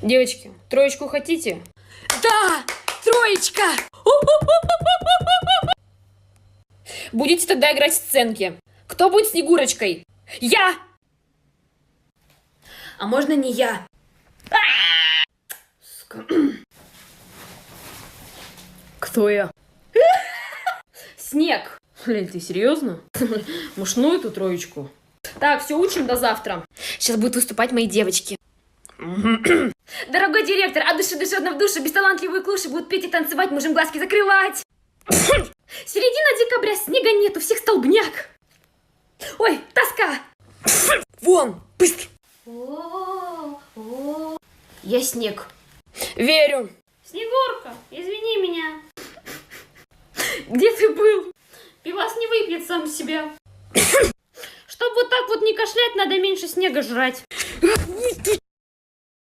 Девочки, троечку хотите? Да, троечка! Будете тогда играть в сценки. Кто будет Снегурочкой? Я! А можно не я? Кто я? Снег. Лель, ты серьезно? Мушную эту троечку. Так, все, учим до завтра. Сейчас будут выступать мои девочки. Дорогой директор, от души душевно в душу, бесталантливые клуши будут петь и танцевать, можем глазки закрывать. Середина декабря, снега нет, у всех столбняк. Ой, тоска. Вон, быстро! Я снег. Верю. Снегурка, извини меня. Где ты был? Пивас не выпьет сам себя. Чтобы вот так вот не кашлять, надо меньше снега жрать.